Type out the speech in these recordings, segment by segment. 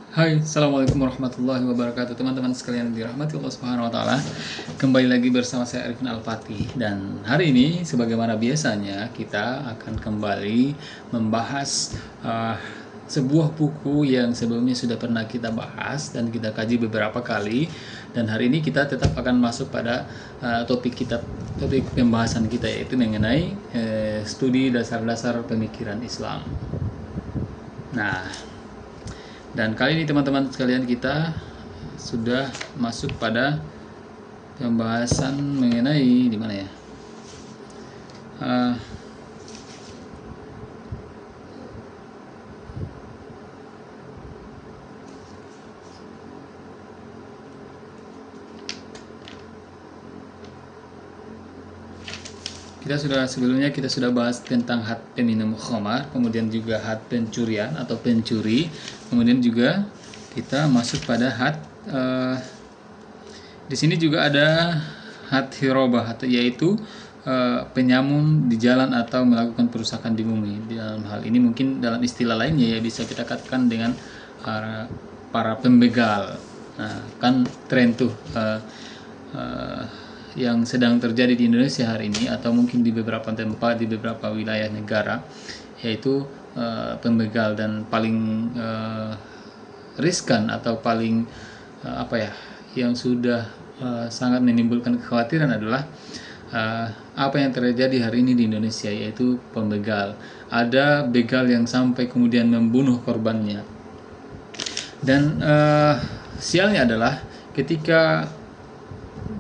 Hai, Assalamualaikum warahmatullahi wabarakatuh. Teman-teman sekalian yang dirahmati Allah Subhanahu wa taala. Kembali lagi bersama saya Arifin Al-Fatih, dan hari ini sebagaimana biasanya kita akan kembali membahas sebuah buku yang sebelumnya sudah pernah kita bahas dan kita kaji beberapa kali, dan hari ini kita tetap akan masuk pada topik pembahasan kita, yaitu mengenai studi dasar-dasar pemikiran Islam. Nah, dan kali ini teman-teman sekalian kita sudah masuk pada pembahasan mengenai di mana ya? Sebelumnya kita sudah bahas tentang had peminum khamar, kemudian juga had pencurian atau pencuri, kemudian juga kita masuk pada had di sini juga ada had hirobah, yaitu penyamun di jalan atau melakukan perusakan di bumi. Dalam hal ini mungkin dalam istilah lainnya ya bisa kita katakan dengan para pembegal. Nah, kan tren tuh yang sedang terjadi di Indonesia hari ini, atau mungkin di beberapa tempat di beberapa wilayah negara, yaitu pembegal. Dan paling riskan atau paling yang sudah sangat menimbulkan kekhawatiran adalah apa yang terjadi hari ini di Indonesia, yaitu pembegal. Ada begal yang sampai kemudian membunuh korbannya. Dan sialnya adalah ketika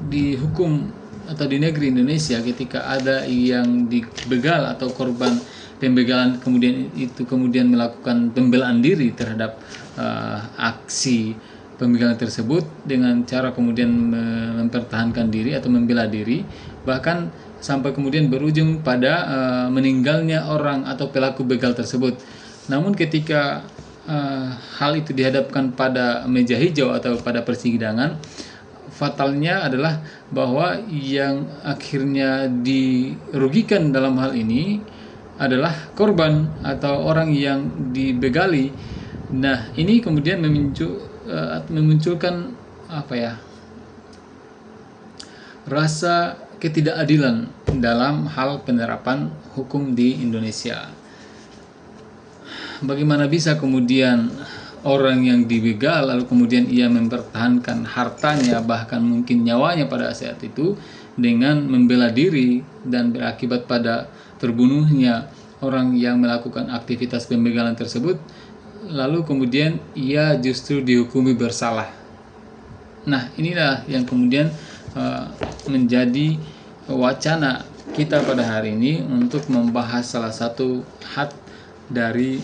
di hukum atau di negeri Indonesia, ketika ada yang dibegal atau korban pembegalan kemudian melakukan pembelaan diri terhadap aksi pembegalan tersebut dengan cara kemudian mempertahankan diri atau membela diri, bahkan sampai kemudian berujung pada meninggalnya orang atau pelaku begal tersebut. Namun ketika hal itu dihadapkan pada meja hijau atau pada persidangan, fatalnya adalah bahwa yang akhirnya dirugikan dalam hal ini adalah korban atau orang yang dibegali. Nah, ini kemudian memunculkan rasa ketidakadilan dalam hal penerapan hukum di Indonesia. Bagaimana bisa kemudian orang yang dibegal lalu kemudian ia mempertahankan hartanya, bahkan mungkin nyawanya pada saat itu, dengan membela diri, dan berakibat pada terbunuhnya orang yang melakukan aktivitas pembegalan tersebut, lalu kemudian ia justru dihukumi bersalah. Nah, inilah yang kemudian menjadi wacana kita pada hari ini untuk membahas salah satu had dari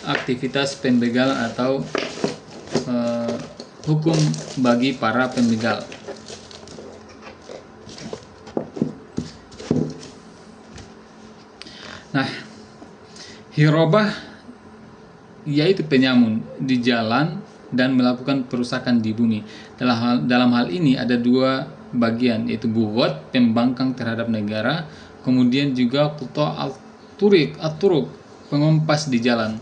aktivitas pembegalan atau hukum bagi para pembegal. Nah, hirobah yaitu penyamun di jalan dan melakukan perusakan di bumi. Dalam hal ini ada dua bagian, yaitu bugot, pembangkang terhadap negara, kemudian juga qutta at-turuq, pengompas di jalan.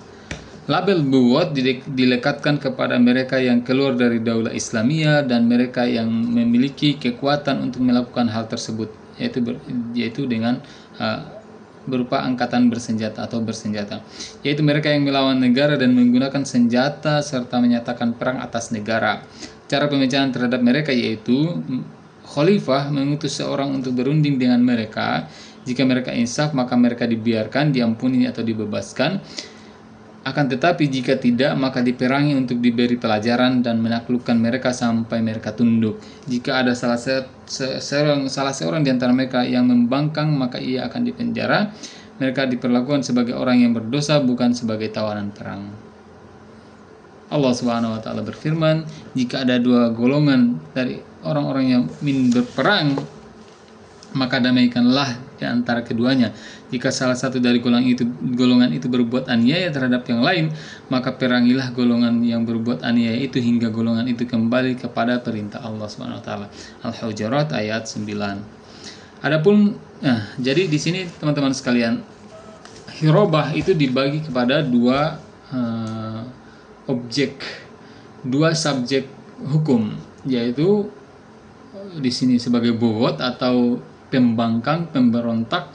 Label bugot dilekatkan kepada mereka yang keluar dari daulah Islamiyah dan mereka yang memiliki kekuatan untuk melakukan hal tersebut, yaitu dengan berupa angkatan bersenjata atau bersenjata, yaitu mereka yang melawan negara dan menggunakan senjata serta menyatakan perang atas negara. Cara pemecahan terhadap mereka yaitu khalifah mengutus seorang untuk berunding dengan mereka. Jika mereka insaf, maka mereka dibiarkan, diampuni atau dibebaskan. Akan tetapi jika tidak, maka diperangi untuk diberi pelajaran dan menaklukkan mereka sampai mereka tunduk. Jika ada salah seorang di antara mereka yang membangkang, maka ia akan dipenjara. Mereka diperlakukan sebagai orang yang berdosa, bukan sebagai tawanan perang. Allah Subhanahu wa taala berfirman, jika ada dua golongan dari orang-orang yang ingin berperang, maka damaikanlah di antara keduanya. Jika salah satu dari golongan itu berbuat aniaya terhadap yang lain, maka perangilah golongan yang berbuat aniaya itu hingga golongan itu kembali kepada perintah Allah Subhanahu wa taala. Al-Hujurat ayat 9. Jadi di sini teman-teman sekalian, hirobah itu dibagi kepada dua objek dua subjek hukum, yaitu di sini sebagai bughot atau pembangkang, pemberontak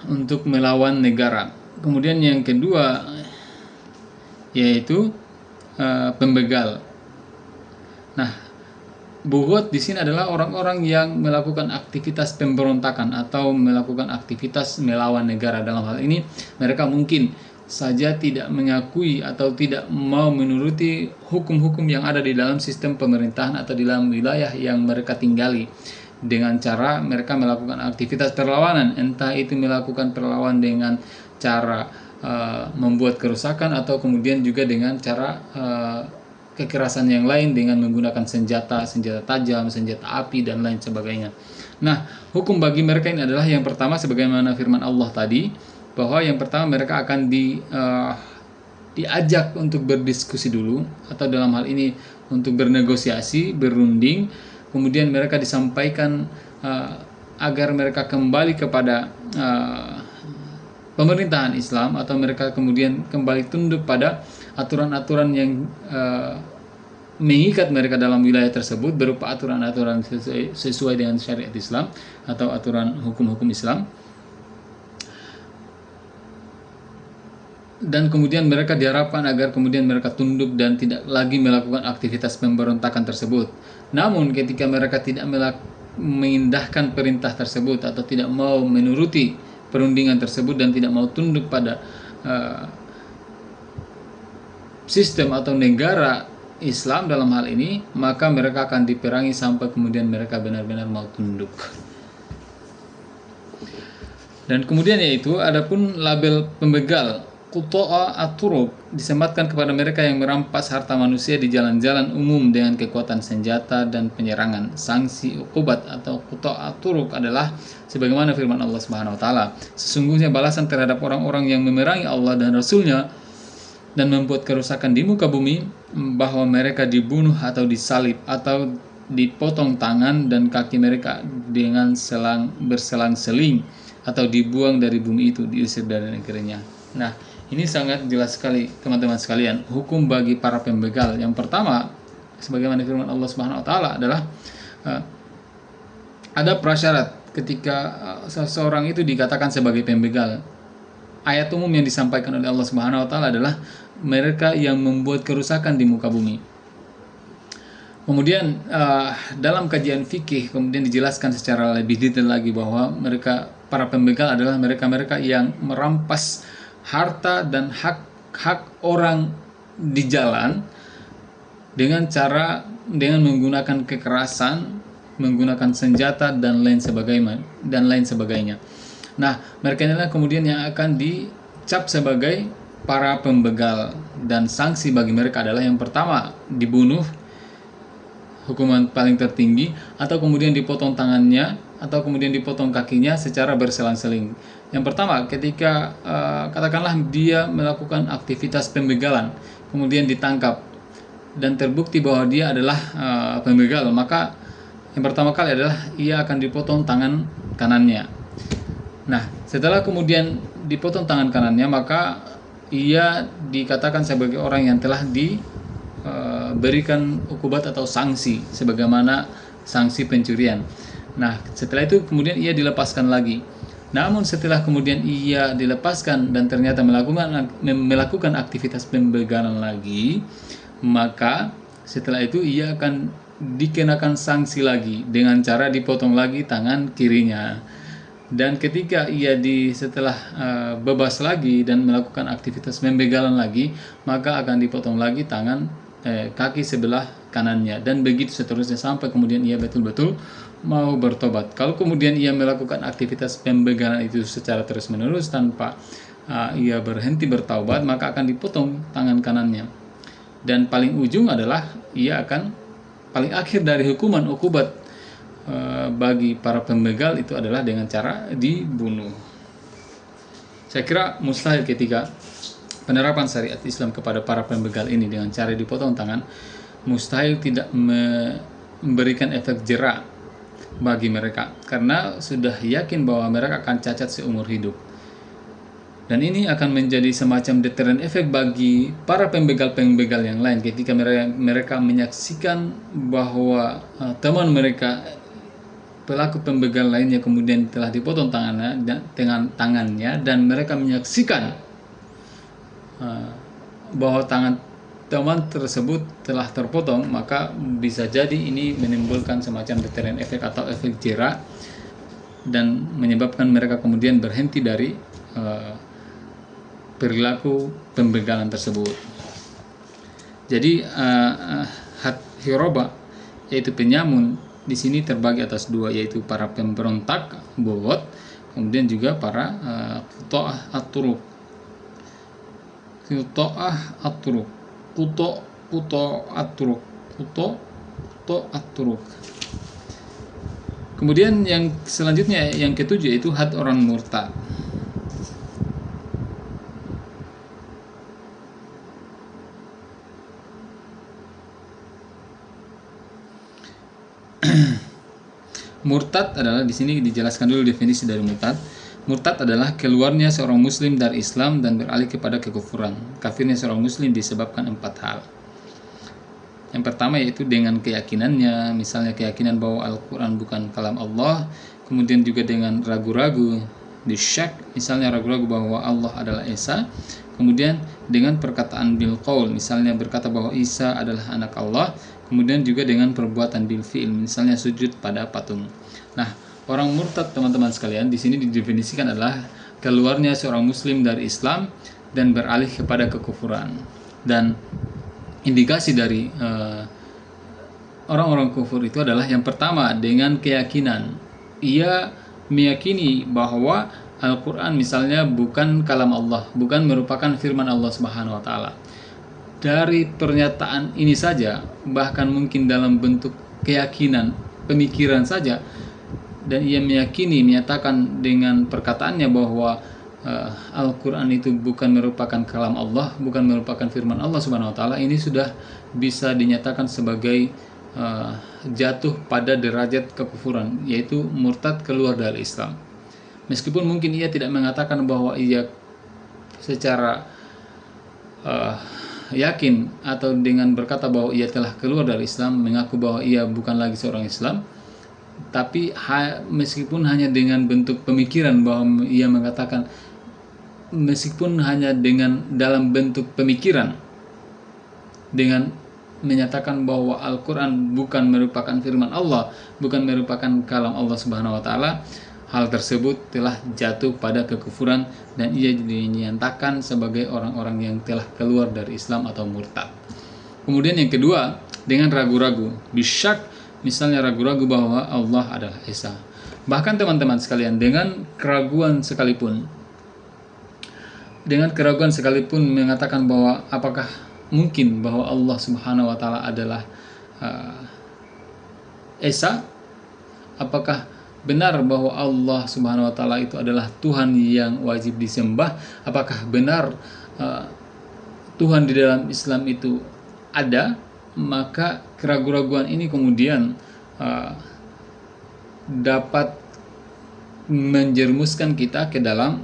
untuk melawan negara. Kemudian yang kedua yaitu pembegal. Nah, bughot di sini adalah orang-orang yang melakukan aktivitas pemberontakan atau melakukan aktivitas melawan negara. Dalam hal ini mereka mungkin saja tidak mengakui atau tidak mau menuruti hukum-hukum yang ada di dalam sistem pemerintahan atau di dalam wilayah yang mereka tinggali, dengan cara mereka melakukan aktivitas perlawanan, entah itu melakukan perlawanan dengan cara membuat kerusakan atau kemudian juga dengan cara kekerasan yang lain dengan menggunakan senjata tajam, senjata api dan lain sebagainya. Nah, hukum bagi mereka ini adalah yang pertama sebagaimana firman Allah tadi, bahwa yang pertama mereka akan diajak untuk berdiskusi dulu, atau dalam hal ini untuk bernegosiasi, berunding. Kemudian mereka disampaikan agar mereka kembali kepada pemerintahan Islam, atau mereka kemudian kembali tunduk pada aturan-aturan yang mengikat mereka dalam wilayah tersebut, berupa aturan-aturan sesuai dengan syariat Islam atau aturan hukum-hukum Islam. Dan kemudian mereka diharapkan agar kemudian mereka tunduk dan tidak lagi melakukan aktivitas pemberontakan tersebut. Namun ketika mereka tidak mengindahkan perintah tersebut atau tidak mau menuruti perundingan tersebut dan tidak mau tunduk pada sistem atau negara Islam dalam hal ini, maka mereka akan diperangi sampai kemudian mereka benar-benar mau tunduk. Dan kemudian yaitu adapun label pembegal, Quta'a at-turuq, disematkan kepada mereka yang merampas harta manusia di jalan-jalan umum dengan kekuatan senjata dan penyerangan. Sanksi uqubat atau Quta'a at-turuq adalah sebagaimana firman Allah Subhanahu wa taala, sesungguhnya balasan terhadap orang-orang yang memerangi Allah dan Rasul-Nya dan membuat kerusakan di muka bumi, bahwa mereka dibunuh atau disalib atau dipotong tangan dan kaki mereka dengan berselang-seling, atau dibuang dari bumi itu, diusir dari negerinya. Nah, ini sangat jelas sekali teman-teman sekalian, hukum bagi para pembegal. Yang pertama, sebagaimana firman Allah Subhanahu wa taala adalah ada prasyarat ketika seseorang itu dikatakan sebagai pembegal. Ayat umum yang disampaikan oleh Allah Subhanahu wa taala adalah mereka yang membuat kerusakan di muka bumi. Kemudian dalam kajian fikih kemudian dijelaskan secara lebih detail lagi bahwa mereka para pembegal adalah mereka-mereka yang merampas harta dan hak orang di jalan dengan menggunakan kekerasan, menggunakan senjata dan lain sebagainya. Nah, mereka inilah kemudian yang akan dicap sebagai para pembegal, dan sanksi bagi mereka adalah yang pertama dibunuh, hukuman paling tertinggi, atau kemudian dipotong tangannya, atau kemudian dipotong kakinya secara berselang-seling. Yang pertama, ketika katakanlah dia melakukan aktivitas pembegalan, kemudian ditangkap dan terbukti bahwa dia adalah pembegal, maka yang pertama kali adalah ia akan dipotong tangan kanannya. Nah, setelah kemudian dipotong tangan kanannya, maka ia dikatakan sebagai orang yang telah diberikan ukubat atau sanksi sebagaimana sanksi pencurian. Nah, setelah itu kemudian ia dilepaskan lagi. Namun setelah kemudian ia dilepaskan dan ternyata melakukan aktivitas pembegalan lagi, maka setelah itu ia akan dikenakan sanksi lagi dengan cara dipotong lagi tangan kirinya. Dan ketika ia setelah bebas lagi dan melakukan aktivitas pembegalan lagi, maka akan dipotong lagi kaki sebelah kanannya, dan begitu seterusnya sampai kemudian ia betul-betul mau bertobat. Kalau kemudian ia melakukan aktivitas pembegalan itu secara terus-menerus tanpa ia berhenti bertaubat, maka akan dipotong tangan kanannya. Dan paling ujung adalah ia akan paling akhir dari hukuman ukubat bagi para pembegal itu adalah dengan cara dibunuh. Saya kira mustahil ketika penerapan syariat Islam kepada para pembegal ini dengan cara dipotong tangan, mustahil tidak memberikan efek jera bagi mereka, karena sudah yakin bahwa mereka akan cacat seumur hidup. Dan ini akan menjadi semacam deteran efek bagi para pembegal-pembegal yang lain ketika mereka menyaksikan bahwa teman mereka, pelaku pembegal lainnya, kemudian telah dipotong tangannya dan mereka menyaksikan bahwa tangan teman tersebut telah terpotong, maka bisa jadi ini menimbulkan semacam deteran efek atau efek jera dan menyebabkan mereka kemudian berhenti dari perilaku pembegalan tersebut. Jadi had hiroba, yaitu penyamun, di sini terbagi atas dua, yaitu para pemberontak Bughod, kemudian juga para Quta'ah at-Turuq. Quta'ah at-Turuq, Quta'ah at-Turuq. Kemudian yang selanjutnya, yang ketujuh, yaitu had orang murtad. Murtad adalah, di sini dijelaskan dulu definisi dari murtad. Murtad adalah keluarnya seorang muslim dari Islam dan beralih kepada kekufuran. Kafirnya seorang muslim disebabkan 4 hal. Yang pertama yaitu dengan keyakinannya, misalnya keyakinan bahwa Al-Quran bukan kalam Allah, kemudian juga dengan ragu-ragu, disyak, misalnya ragu-ragu bahwa Allah adalah Esa, kemudian dengan perkataan bil qaul, misalnya berkata bahwa Isa adalah anak Allah, kemudian juga dengan perbuatan bil fi'il, misalnya sujud pada patung. Nah, orang murtad, teman-teman sekalian, di sini didefinisikan adalah keluarnya seorang muslim dari Islam dan beralih kepada kekufuran. Dan indikasi dari orang-orang kufur itu adalah yang pertama dengan keyakinan. Ia meyakini bahwa Al-Quran misalnya bukan kalam Allah, bukan merupakan firman Allah Subhanahu wa Ta'ala. Dari pernyataan ini saja, bahkan mungkin dalam bentuk keyakinan, pemikiran saja, dan ia meyakini, menyatakan dengan perkataannya bahwa Al-Quran itu bukan merupakan kalam Allah, bukan merupakan firman Allah Subhanahu wa Ta'ala, ini sudah bisa dinyatakan sebagai jatuh pada derajat kekufuran, yaitu murtad, keluar dari Islam. Meskipun mungkin ia tidak mengatakan bahwa ia secara yakin atau dengan berkata bahwa ia telah keluar dari Islam, mengaku bahwa ia bukan lagi seorang Islam, tapi meskipun hanya dengan bentuk pemikiran bahwa ia mengatakan, meskipun hanya dengan dalam bentuk pemikiran, dengan menyatakan bahwa Al-Quran bukan merupakan firman Allah, bukan merupakan kalam Allah Subhanahu wa Ta'ala, hal tersebut telah jatuh pada kekufuran dan ia dinyatakan sebagai orang-orang yang telah keluar dari Islam atau murtad. Kemudian yang kedua, dengan ragu-ragu, bisyak, misalnya ragu-ragu bahwa Allah adalah Esa. Bahkan teman-teman sekalian, dengan keraguan sekalipun mengatakan bahwa apakah mungkin bahwa Allah Subhanahu wa Ta'ala adalah Esa? Apakah benar bahwa Allah Subhanahu wa Ta'ala itu adalah Tuhan yang wajib disembah? Apakah benar Tuhan di dalam Islam itu ada? Maka keraguan-keraguan ini kemudian dapat menjerumuskan kita ke dalam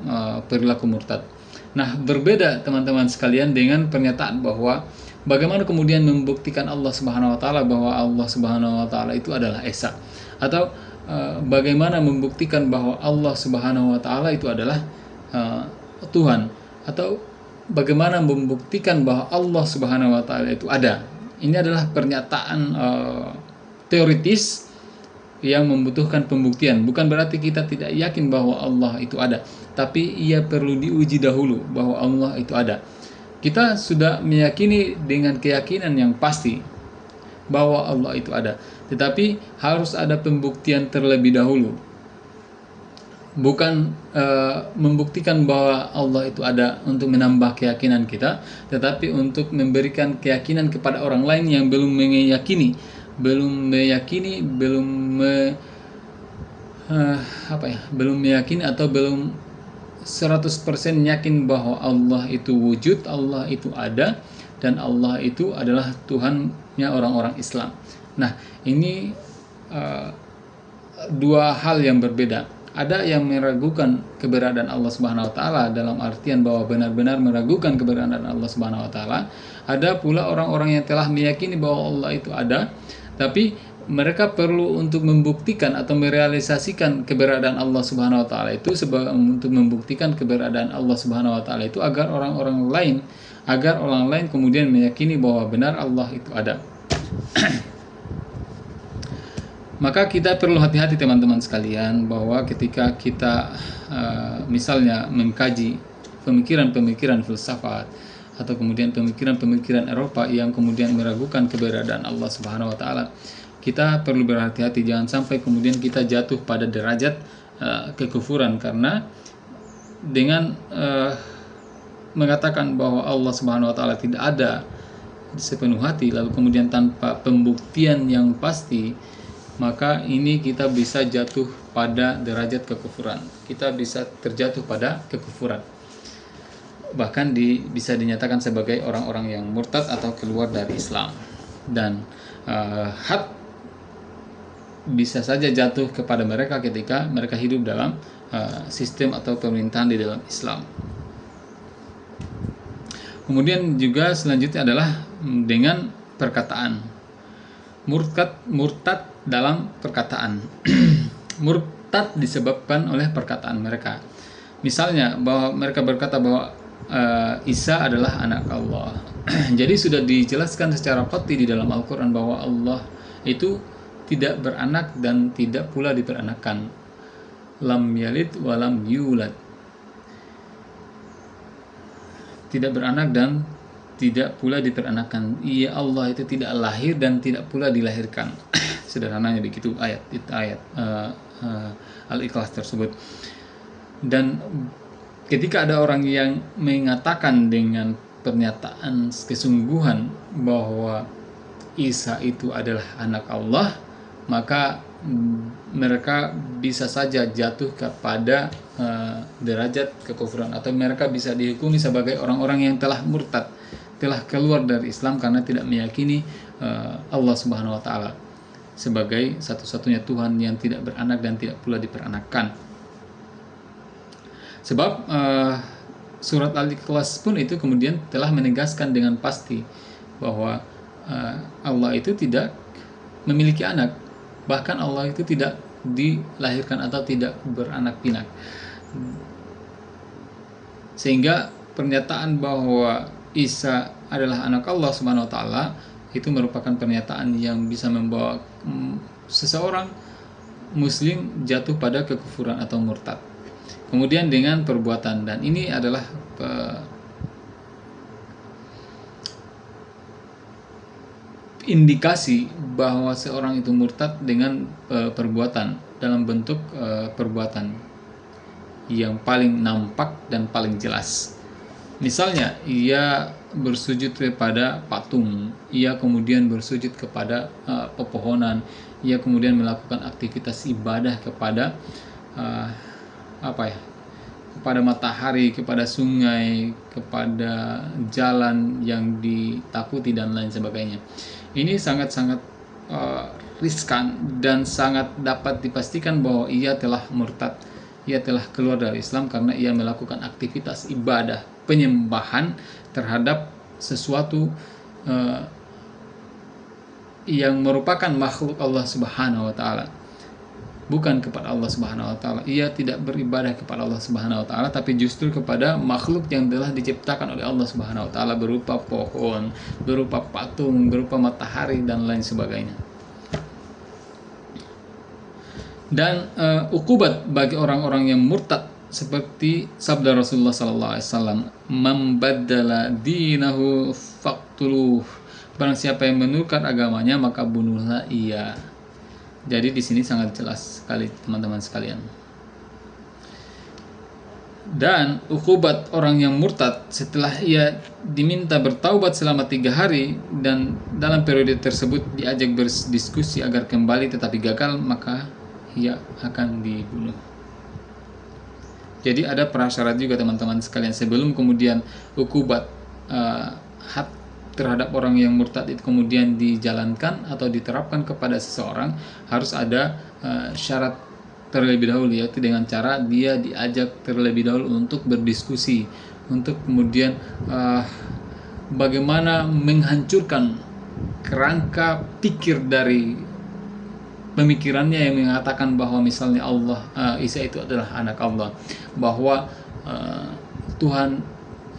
perilaku murtad. Nah, berbeda teman-teman sekalian dengan pernyataan bahwa bagaimana kemudian membuktikan Allah Subhanahu wa Ta'ala bahwa Allah Subhanahu wa Ta'ala itu adalah Esa, atau bagaimana membuktikan bahwa Allah Subhanahu wa Ta'ala itu adalah Tuhan, atau bagaimana membuktikan bahwa Allah Subhanahu wa Ta'ala itu ada. Ini adalah pernyataan teoritis yang membutuhkan pembuktian. Bukan berarti kita tidak yakin bahwa Allah itu ada, tapi ia perlu diuji dahulu bahwa Allah itu ada. Kita sudah meyakini dengan keyakinan yang pasti bahwa Allah itu ada, tetapi harus ada pembuktian terlebih dahulu. Bukan membuktikan bahwa Allah itu ada untuk menambah keyakinan kita, tetapi untuk memberikan keyakinan kepada orang lain yang belum meyakini, belum meyakini atau belum 100% yakin bahwa Allah itu wujud, Allah itu ada, dan Allah itu adalah Tuhannya orang-orang Islam. Nah, ini dua hal yang berbeda. Ada yang meragukan keberadaan Allah Subhanahu wa taala dalam artian bahwa benar-benar meragukan keberadaan Allah Subhanahu wa taala. Ada pula orang-orang yang telah meyakini bahwa Allah itu ada, tapi mereka perlu untuk membuktikan atau merealisasikan keberadaan Allah Subhanahu wa taala itu untuk membuktikan keberadaan Allah Subhanahu wa taala itu agar orang lain kemudian meyakini bahwa benar Allah itu ada. Maka kita perlu hati-hati teman-teman sekalian bahwa ketika kita misalnya mengkaji pemikiran-pemikiran filsafat atau kemudian pemikiran-pemikiran Eropa yang kemudian meragukan keberadaan Allah Subhanahu wa taala, kita perlu berhati-hati jangan sampai kemudian kita jatuh pada derajat kekufuran, karena dengan mengatakan bahwa Allah Subhanahu wa taala tidak ada sepenuh hati lalu kemudian tanpa pembuktian yang pasti, maka ini kita bisa jatuh pada derajat kekufuran. Kita bisa terjatuh pada kekufuran. Bahkan bisa dinyatakan sebagai orang-orang yang murtad atau keluar dari Islam. Dan had bisa saja jatuh kepada mereka ketika mereka hidup dalam sistem atau pemerintahan di dalam Islam. Kemudian juga selanjutnya adalah dengan perkataan. Murtad dalam perkataan. Murtad disebabkan oleh perkataan mereka. Misalnya bahwa mereka berkata bahwa Isa adalah anak Allah. Jadi sudah dijelaskan secara qat'i di dalam Al-Quran bahwa Allah itu tidak beranak dan tidak pula diperanakan. Lam yalid walam yulad. Tidak beranak dan tidak pula diperanakan. Ia Allah itu tidak lahir dan tidak pula dilahirkan. Sederhananya begitu ayat Al-Ikhlas tersebut. Dan ketika ada orang yang mengatakan dengan pernyataan kesungguhan bahwa Isa itu adalah anak Allah, maka mereka bisa saja jatuh kepada derajat kekufuran, atau mereka bisa dihukumi sebagai orang-orang yang telah murtad, telah keluar dari Islam karena tidak meyakini Allah Subhanahu wa taala sebagai satu-satunya Tuhan yang tidak beranak dan tidak pula diperanakkan. Sebab surat Al-Ikhlas pun itu kemudian telah menegaskan dengan pasti bahwa Allah itu tidak memiliki anak, bahkan Allah itu tidak dilahirkan atau tidak beranak pinak. Sehingga pernyataan bahwa Isa adalah anak Allah Subhanahu wa taala itu merupakan pernyataan yang bisa membawa seseorang muslim jatuh pada kekufuran atau murtad. Kemudian dengan perbuatan, dan ini adalah indikasi bahwa seorang itu murtad dengan perbuatan, dalam bentuk perbuatan yang paling nampak dan paling jelas. Misalnya ia bersujud kepada patung, ia kemudian bersujud kepada pepohonan, ia kemudian melakukan aktivitas ibadah kepada kepada matahari, kepada sungai, kepada jalan yang ditakuti dan lain sebagainya. Ini sangat-sangat riskan dan sangat dapat dipastikan bahwa ia telah murtad, ia telah keluar dari Islam karena ia melakukan aktivitas ibadah penyembahan terhadap sesuatu yang merupakan makhluk Allah Subhanahu wa taala, bukan kepada Allah Subhanahu wa taala. Ia tidak beribadah kepada Allah Subhanahu wa taala, tapi justru kepada makhluk yang telah diciptakan oleh Allah Subhanahu wa taala berupa pohon, berupa patung, berupa matahari dan lain sebagainya. Dan ukubat bagi orang-orang yang murtad seperti sabda Rasulullah sallallahu alaihi wasallam, "Man baddala dinahu faqtuluh." Barang siapa yang menukar agamanya maka bunuhlah ia. Jadi di sini sangat jelas sekali teman-teman sekalian. Dan ukubat orang yang murtad setelah ia diminta bertaubat selama 3 hari dan dalam periode tersebut diajak berdiskusi agar kembali tetapi gagal, maka ia akan dibunuh. Jadi ada prasyarat juga teman-teman sekalian, sebelum kemudian ukubat had terhadap orang yang murtad itu kemudian dijalankan atau diterapkan kepada seseorang, harus ada syarat terlebih dahulu, yaitu dengan cara dia diajak terlebih dahulu untuk berdiskusi, untuk kemudian bagaimana menghancurkan kerangka pikir dari pemikirannya yang mengatakan bahwa misalnya Isa itu adalah anak Allah, bahwa Tuhan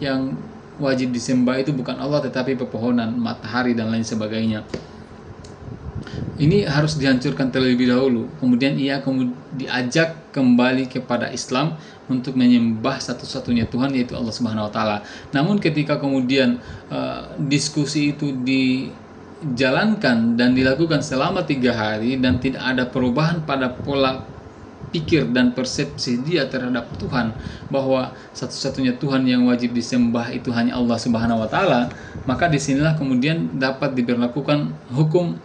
yang wajib disembah itu bukan Allah tetapi pepohonan, matahari dan lain sebagainya. Ini harus dihancurkan terlebih dahulu. Kemudian ia diajak kembali kepada Islam untuk menyembah satu-satunya Tuhan, yaitu Allah Subhanahu wa taala. Namun ketika kemudian diskusi itu dijalankan dan dilakukan selama 3 hari dan tidak ada perubahan pada pola pikir dan persepsi dia terhadap Tuhan, bahwa satu-satunya Tuhan yang wajib disembah itu hanya Allah Subhanahu wa taala, maka disinilah kemudian dapat diberlakukan hukum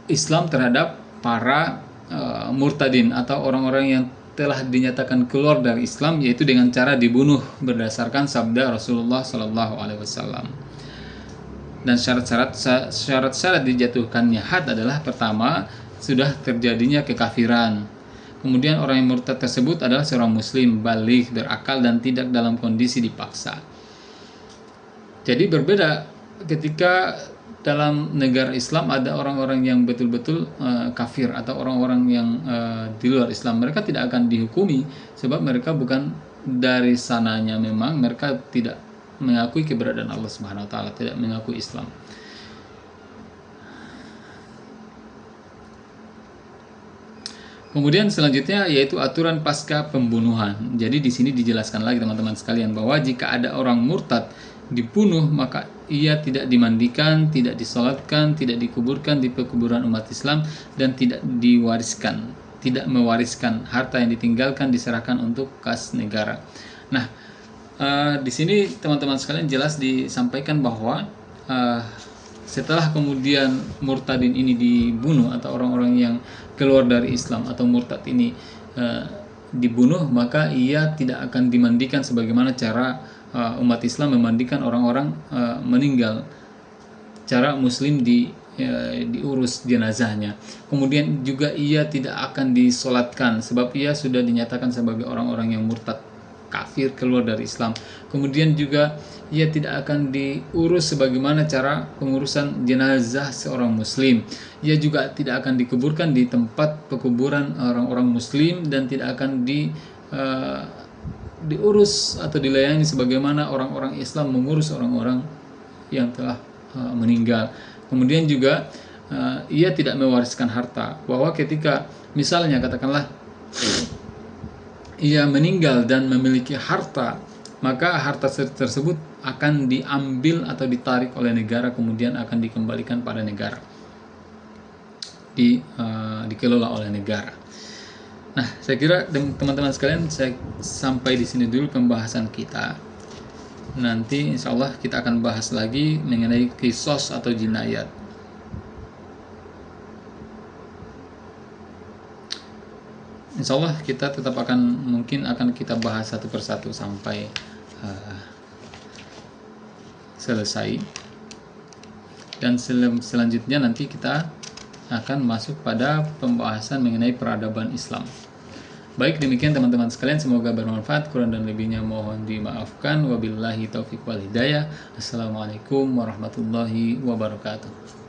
Islam terhadap para murtadin atau orang-orang yang telah dinyatakan keluar dari Islam, yaitu dengan cara dibunuh berdasarkan sabda Rasulullah Sallallahu Alaihi Wasallam. Dan syarat-syarat dijatuhkannya had adalah, pertama, sudah terjadinya kekafiran. Kemudian orang yang murtad tersebut adalah seorang muslim baligh, berakal dan tidak dalam kondisi dipaksa. Jadi berbeda ketika dalam negara Islam ada orang-orang yang betul-betul kafir atau orang-orang yang di luar Islam. Mereka tidak akan dihukumi sebab mereka bukan dari sananya, memang mereka tidak mengakui keberadaan Allah Subhanahu wa taala, tidak mengakui Islam. Kemudian selanjutnya yaitu aturan pasca pembunuhan. Jadi di sini dijelaskan lagi teman-teman sekalian bahwa jika ada orang murtad dibunuh, maka ia tidak dimandikan, tidak disolatkan, tidak dikuburkan di pekuburan umat Islam, dan tidak diwariskan, tidak mewariskan harta yang ditinggalkan diserahkan untuk kas negara. Nah, di sini teman-teman sekalian jelas disampaikan bahwa setelah kemudian murtadin ini dibunuh atau orang-orang yang keluar dari Islam atau murtad ini dibunuh, maka ia tidak akan dimandikan sebagaimana cara umat Islam memandikan orang-orang meninggal, cara muslim diurus jenazahnya. Kemudian juga ia tidak akan disolatkan sebab ia sudah dinyatakan sebagai orang-orang yang murtad, kafir, keluar dari Islam. Kemudian juga ia tidak akan diurus sebagaimana cara pengurusan jenazah seorang muslim. Ia juga tidak akan dikuburkan di tempat pekuburan orang-orang muslim dan tidak akan diurus atau dilayani sebagaimana orang-orang Islam mengurus orang-orang yang telah meninggal. Kemudian juga ia tidak mewariskan harta, bahwa ketika misalnya katakanlah ia meninggal dan memiliki harta, maka harta tersebut akan diambil atau ditarik oleh negara, kemudian akan dikembalikan pada negara, dikelola oleh negara. Nah, saya kira teman-teman sekalian, saya sampai di sini dulu pembahasan kita. Nanti insya Allah kita akan bahas lagi mengenai qisas atau jinayat. Insya Allah kita tetap mungkin akan kita bahas satu persatu sampai selesai. Dan selanjutnya nanti kita akan masuk pada pembahasan mengenai peradaban Islam. Baik, demikian teman-teman sekalian, semoga bermanfaat. Kurang dan lebihnya mohon dimaafkan. Wabillahi taufiq wal hidayah. Assalamualaikum warahmatullahi wabarakatuh.